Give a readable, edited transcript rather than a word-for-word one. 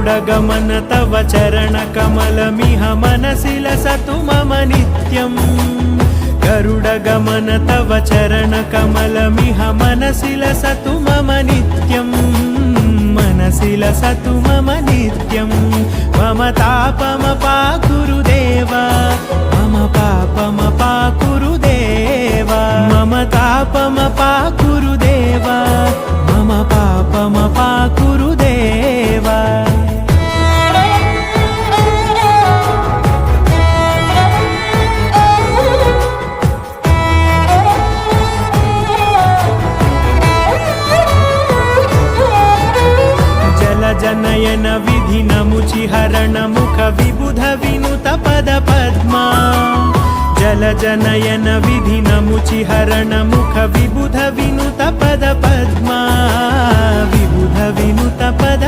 गरुडगमन तव चरणकमलमिह मनसि लसतु मम नित्यम् गरुडगमन तव चरणकमलमिह मनसि लसतु मम नित्यम् मनसि लसतु मम नित्यम् मम तापमपाकुरु देवा मम पापमपाकुरु देवा मम तापमपाकुरु देवा मम पापमपाकुरु देवा जनयन विधिनमुचिहरण मुख विबुध विनुत पद पद्मा जल जनयन विधिनमुचिहरण मुख विबुध विनुत पद पद्मा विबुध विनुत पद